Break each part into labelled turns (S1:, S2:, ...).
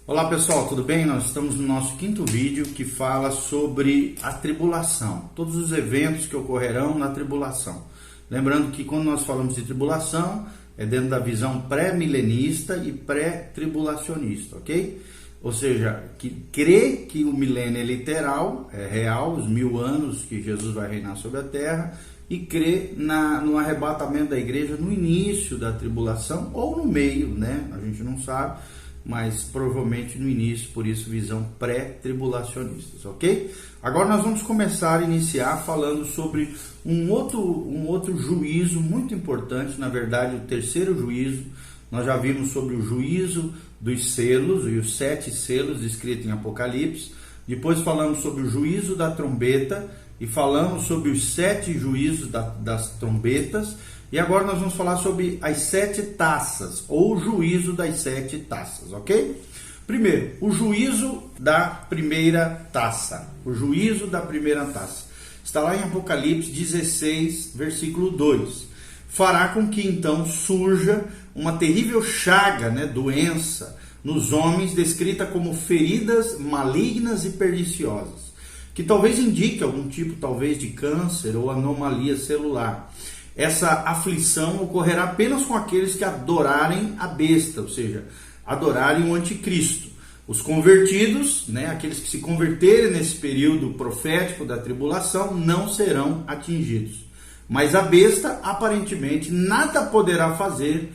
S1: Olá pessoal, tudo bem? Nós estamos no nosso quinto vídeo que fala sobre a tribulação, todos os eventos que ocorrerão na tribulação. Lembrando que quando nós falamos de tribulação, é dentro da visão pré-milenista e pré-tribulacionista, ok? Ou seja, que crê que o milênio é literal, é real, os 1000 anos que Jesus vai reinar sobre a terra, e crê no arrebatamento da igreja no início da tribulação ou no meio, né? A gente não sabe, mas provavelmente no início, por isso visão pré-tribulacionistas, ok? Agora nós vamos começar a iniciar falando sobre um outro juízo muito importante, na verdade o terceiro juízo. Nós já vimos sobre o juízo dos selos e os 7 selos descritos em Apocalipse. Depois falamos sobre o juízo da trombeta e falamos sobre os 7 juízos das trombetas. E agora nós vamos falar sobre as 7 taças, ou o juízo das 7 taças, ok? Primeiro, o juízo da primeira taça. O juízo da primeira taça. Está lá em Apocalipse 16, versículo 2. Fará com que então surja uma terrível chaga, doença, nos homens, descrita como feridas malignas e perniciosas, que talvez indique algum tipo talvez de câncer ou anomalia celular. Essa aflição ocorrerá apenas com aqueles que adorarem a besta, ou seja, adorarem o anticristo. Os convertidos, aqueles que se converterem nesse período profético da tribulação, não serão atingidos. Mas a besta, aparentemente, nada poderá fazer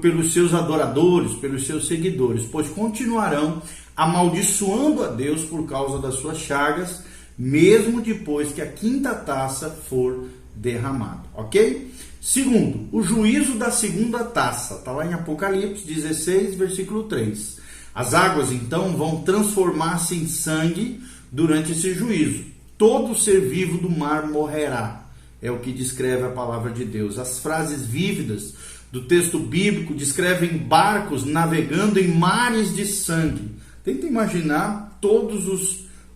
S1: pelos seus adoradores, pelos seus seguidores, pois continuarão amaldiçoando a Deus por causa das suas chagas, mesmo depois que a quinta taça for derramado, ok? Segundo, o juízo da segunda taça, está lá em Apocalipse 16, versículo 3. As águas então vão transformar-se em sangue durante esse juízo. Todo ser vivo do mar morrerá, é o que descreve a palavra de Deus. As frases vívidas do texto bíblico descrevem barcos navegando em mares de sangue. Tenta imaginar todos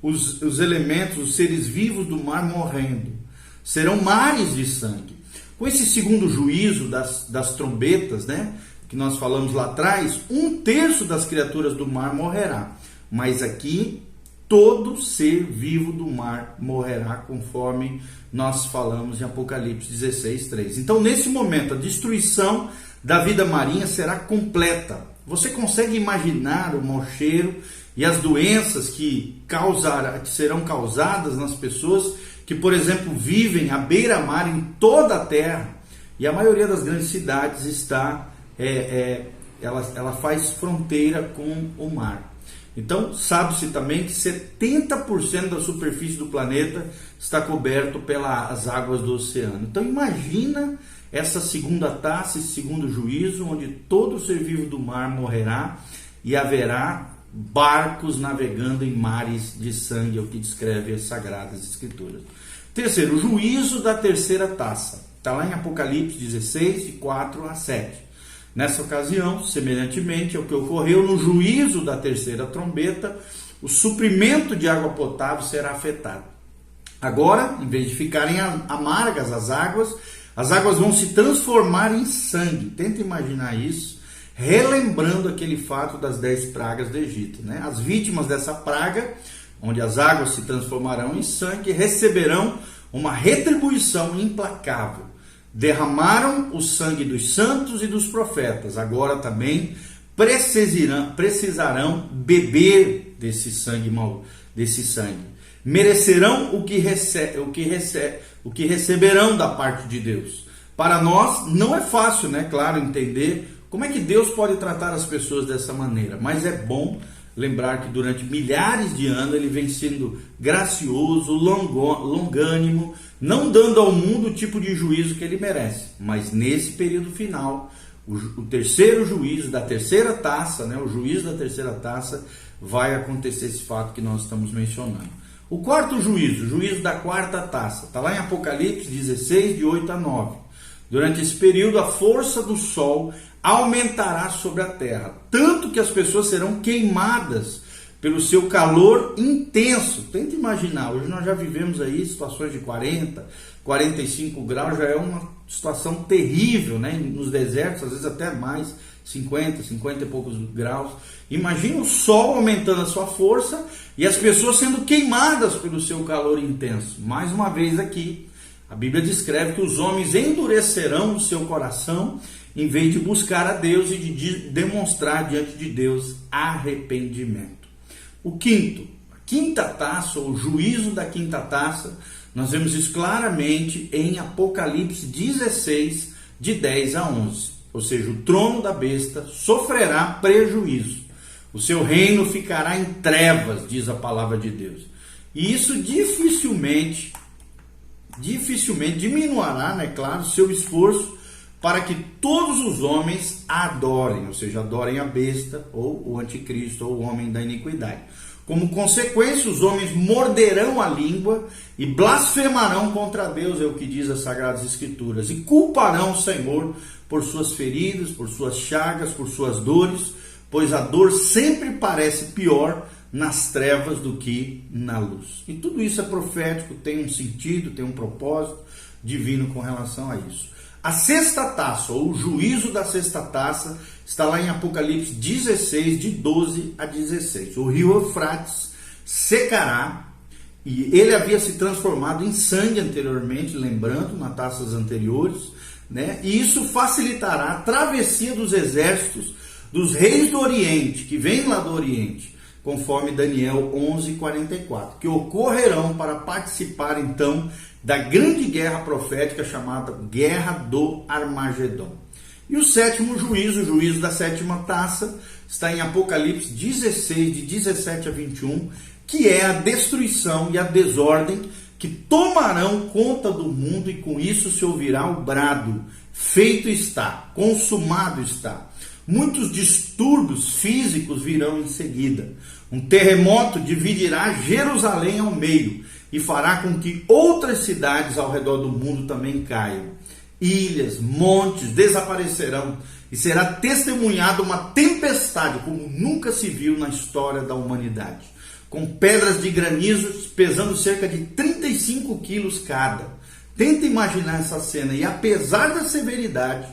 S1: os elementos, os seres vivos do mar morrendo. Serão mares de sangue. Com esse segundo juízo das trombetas, que nós falamos lá atrás, 1/3 das criaturas do mar morrerá. Mas aqui, todo ser vivo do mar morrerá, conforme nós falamos em Apocalipse 16, 3. Então, nesse momento, a destruição da vida marinha será completa. Você consegue imaginar o mau cheiro e as doenças que serão causadas nas pessoas que, por exemplo, vivem à beira-mar em toda a terra, e a maioria das grandes cidades ela faz fronteira com o mar. Então, sabe-se também que 70% da superfície do planeta está coberto pelas águas do oceano. Então, imagina essa segunda taça, esse segundo juízo, onde todo ser vivo do mar morrerá e haverá barcos navegando em mares de sangue, é o que descreve as Sagradas Escrituras. Terceiro, o juízo da terceira taça. Está lá em Apocalipse 16, de 4 a 7. Nessa ocasião, semelhantemente ao que ocorreu no juízo da terceira trombeta, o suprimento de água potável será afetado. Agora, em vez de ficarem amargas as águas vão se transformar em sangue. Tenta imaginar isso, relembrando aquele fato das 10 pragas do Egito. As vítimas dessa praga, onde as águas se transformarão em sangue, receberão uma retribuição implacável. Derramaram o sangue dos santos e dos profetas, agora também precisarão beber desse sangue. Merecerão o que receberão da parte de Deus. Para nós não é fácil, claro, entender como é que Deus pode tratar as pessoas dessa maneira, mas é bom lembrar que durante milhares de anos ele vem sendo gracioso, longânimo, não dando ao mundo o tipo de juízo que ele merece. Mas nesse período final, o terceiro juízo da terceira taça, o juízo da terceira taça, vai acontecer esse fato que nós estamos mencionando. O quarto juízo, o juízo da quarta taça, está lá em Apocalipse 16, de 8 a 9. Durante esse período, a força do sol aumentará sobre a terra, tanto que as pessoas serão queimadas pelo seu calor intenso. Tenta imaginar, hoje nós já vivemos aí situações de 40, 45 graus, já é uma situação terrível, nos desertos, às vezes até mais, 50 e poucos graus. Imagina o sol aumentando a sua força e as pessoas sendo queimadas pelo seu calor intenso. Mais uma vez aqui, a Bíblia descreve que os homens endurecerão o seu coração em vez de buscar a Deus e de demonstrar diante de Deus arrependimento. O quinto, a quinta taça, ou o juízo da quinta taça, nós vemos isso claramente em Apocalipse 16, de 10 a 11. Ou seja, o trono da besta sofrerá prejuízo. O seu reino ficará em trevas, diz a palavra de Deus. E isso dificilmente diminuirá, né, claro, seu esforço para que todos os homens adorem, ou seja, adorem a besta, ou o anticristo, ou o homem da iniquidade. Como consequência, os homens morderão a língua e blasfemarão contra Deus, é o que diz as Sagradas Escrituras, e culparão o Senhor por suas feridas, por suas chagas, por suas dores, pois a dor sempre parece pior nas trevas do que na luz. E tudo isso é profético, tem um sentido, tem um propósito divino com relação a isso. A sexta taça, ou o juízo da sexta taça, está lá em Apocalipse 16, de 12 a 16. O rio Eufrates secará, e ele havia se transformado em sangue anteriormente, lembrando, nas taças anteriores, né? E isso facilitará a travessia dos exércitos dos reis do Oriente, que vêm lá do Oriente, conforme Daniel 11:44, que ocorrerão para participar então da grande guerra profética chamada Guerra do Armagedon. E o sétimo juízo, o juízo da sétima taça, está em Apocalipse 16, de 17 a 21, que é a destruição e a desordem que tomarão conta do mundo, e com isso se ouvirá o brado: feito está, consumado está. Muitos distúrbios físicos virão em seguida. Um terremoto dividirá Jerusalém ao meio e fará com que outras cidades ao redor do mundo também caiam. Ilhas, montes desaparecerão e será testemunhada uma tempestade como nunca se viu na história da humanidade, com pedras de granizo pesando cerca de 35 quilos cada. Tenta imaginar essa cena, e apesar da severidade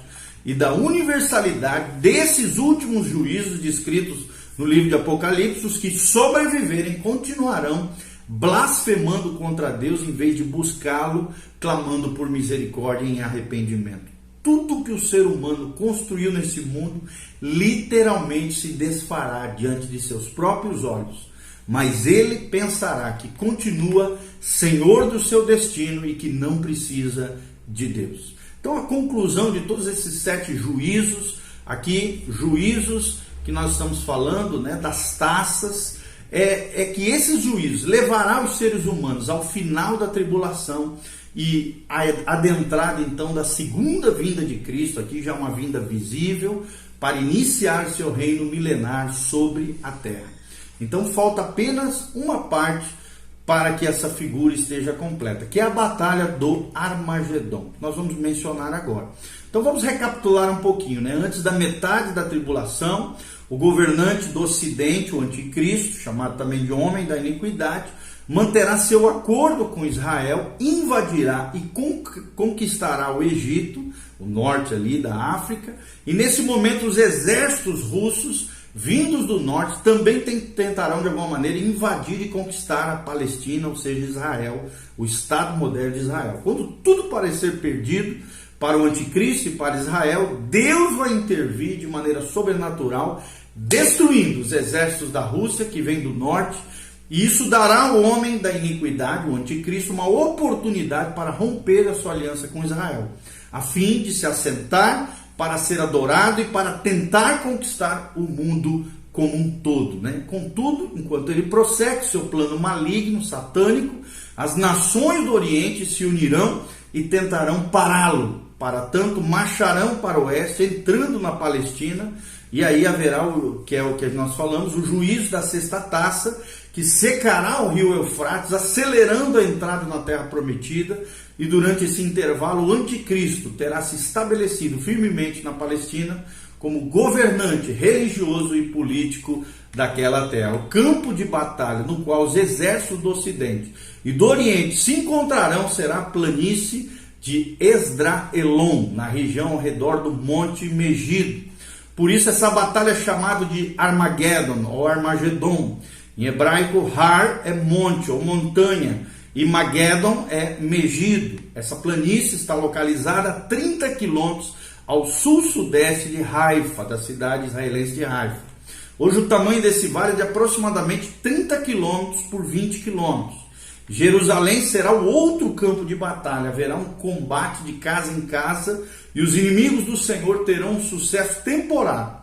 S1: e da universalidade desses últimos juízos descritos no livro de Apocalipse, os que sobreviverem continuarão blasfemando contra Deus em vez de buscá-lo, clamando por misericórdia e em arrependimento. Tudo que o ser humano construiu nesse mundo literalmente se desfará diante de seus próprios olhos, mas ele pensará que continua senhor do seu destino e que não precisa de Deus. Então, a conclusão de todos esses 7 juízos, aqui, juízos que nós estamos falando, né, das taças, é que esses juízos levará os seres humanos ao final da tribulação e a adentrada então da segunda vinda de Cristo, aqui já uma vinda visível, para iniciar seu reino milenar sobre a terra. Então falta apenas uma parte para que essa figura esteja completa, que é a batalha do Armagedon. Nós vamos mencionar agora. Então vamos recapitular um pouquinho, né? Antes da metade da tribulação, o governante do Ocidente, o anticristo, chamado também de homem da iniquidade, manterá seu acordo com Israel, invadirá e conquistará o Egito, o norte ali da África, e nesse momento os exércitos russos vindos do norte também tentarão de alguma maneira invadir e conquistar a Palestina, ou seja, Israel, o Estado moderno de Israel. Quando tudo parecer perdido para o anticristo e para Israel, Deus vai intervir de maneira sobrenatural, destruindo os exércitos da Rússia que vem do norte, e isso dará ao homem da iniquidade, o anticristo, uma oportunidade para romper a sua aliança com Israel, a fim de se assentar para ser adorado e para tentar conquistar o mundo como um todo, né? Contudo, enquanto ele prossegue seu plano maligno, satânico, as nações do Oriente se unirão e tentarão pará-lo. Para tanto, marcharão para o oeste, entrando na Palestina, e aí haverá, que é o que nós falamos, o juízo da sexta taça, que secará o rio Eufrates, acelerando a entrada na terra prometida, e durante esse intervalo o anticristo terá se estabelecido firmemente na Palestina como governante religioso e político daquela terra. O campo de batalha no qual os exércitos do Ocidente e do Oriente se encontrarão será a planície de Esdraelon, na região ao redor do Monte Megido. Por isso essa batalha é chamada de Armageddon ou Armagedon. Em hebraico, Har é monte ou montanha e Magedon é Megido. Essa planície está localizada a 30 quilômetros ao sul-sudeste de Haifa, da cidade israelense de Haifa. Hoje o tamanho desse vale é de aproximadamente 30 quilômetros por 20 quilômetros. Jerusalém será o outro campo de batalha, haverá um combate de casa em casa e os inimigos do Senhor terão um sucesso temporário.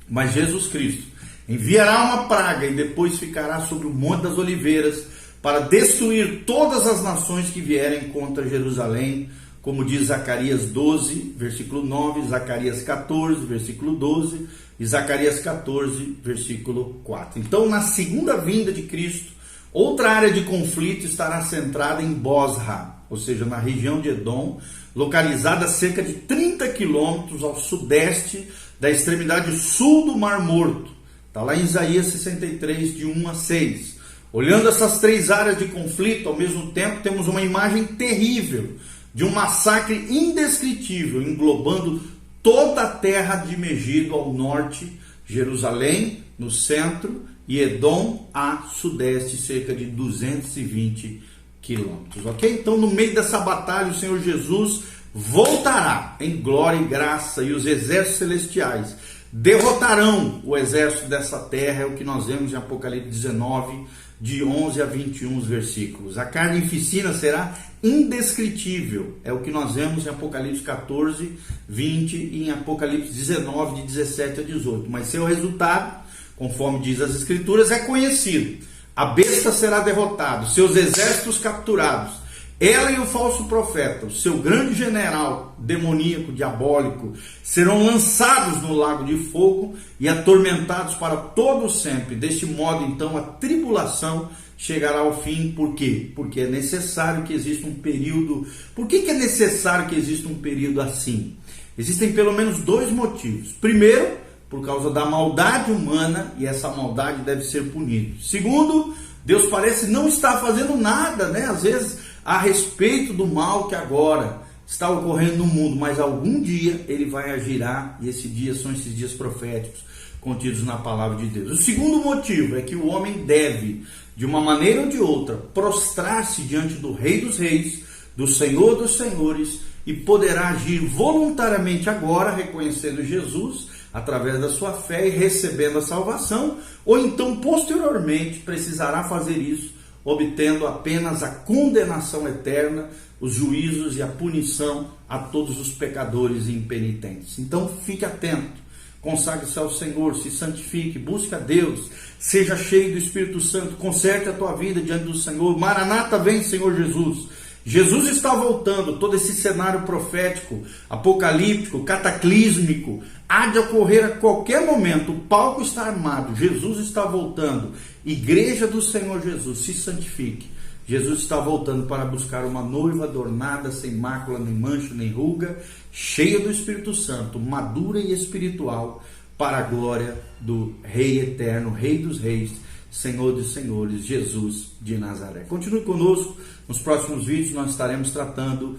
S1: Mas Jesus Cristo enviará uma praga e depois ficará sobre o Monte das Oliveiras para destruir todas as nações que vierem contra Jerusalém, como diz Zacarias 12, versículo 9, Zacarias 14, versículo 12 e Zacarias 14, versículo 4. Então, na segunda vinda de Cristo, outra área de conflito estará centrada em Bosra, ou seja, na região de Edom, localizada a cerca de 30 quilômetros ao sudeste da extremidade sul do Mar Morto. Está lá em Isaías 63, de 1 a 6. Olhando essas três áreas de conflito, ao mesmo tempo, temos uma imagem terrível de um massacre indescritível, englobando toda a terra de Megido ao norte, Jerusalém no centro e Edom a sudeste, cerca de 220 quilômetros, ok? Então, no meio dessa batalha, o Senhor Jesus voltará em glória e graça, e os exércitos celestiais derrotarão o exército dessa terra, é o que nós vemos em Apocalipse 19, de 11 a 21 versículos. A carnificina será indescritível, é o que nós vemos em Apocalipse 14, 20 e em Apocalipse 19, de 17 a 18. Mas seu resultado, conforme diz as Escrituras, é conhecido. A besta será derrotada, seus exércitos capturados, ela e o falso profeta, o seu grande general demoníaco, diabólico, serão lançados no lago de fogo e atormentados para todo sempre. Deste modo, então, a tribulação chegará ao fim. Por quê? Porque é necessário que exista um período. Por que é necessário que exista um período assim? Existem pelo menos dois motivos. Primeiro, por causa da maldade humana, e essa maldade deve ser punida. Segundo, Deus parece não estar fazendo nada, né? Às vezes, a respeito do mal que agora está ocorrendo no mundo, mas algum dia ele vai agirá, e esse dia são esses dias proféticos contidos na palavra de Deus. O segundo motivo é que o homem deve, de uma maneira ou de outra, prostrar-se diante do Rei dos Reis, do Senhor dos Senhores, e poderá agir voluntariamente agora, reconhecendo Jesus através da sua fé e recebendo a salvação, ou então posteriormente precisará fazer isso obtendo apenas a condenação eterna, os juízos e a punição a todos os pecadores e impenitentes. Então fique atento, consagre-se ao Senhor, se santifique, busque a Deus, seja cheio do Espírito Santo, conserte a tua vida diante do Senhor. Maranata, vem, Senhor Jesus. Jesus está voltando. Todo esse cenário profético, apocalíptico, cataclísmico, há de ocorrer a qualquer momento. O palco está armado, Jesus está voltando. Igreja do Senhor Jesus, se santifique. Jesus está voltando para buscar uma noiva adornada, sem mácula, nem mancha, nem ruga, cheia do Espírito Santo, madura e espiritual, para a glória do Rei eterno, Rei dos Reis, Senhor dos Senhores, Jesus de Nazaré. Continue conosco, nos próximos vídeos nós estaremos tratando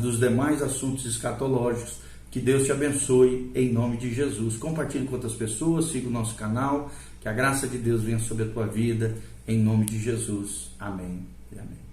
S1: dos demais assuntos escatológicos. Que Deus te abençoe em nome de Jesus. Compartilhe com outras pessoas, siga o nosso canal, que a graça de Deus venha sobre a tua vida, em nome de Jesus. Amém e amém.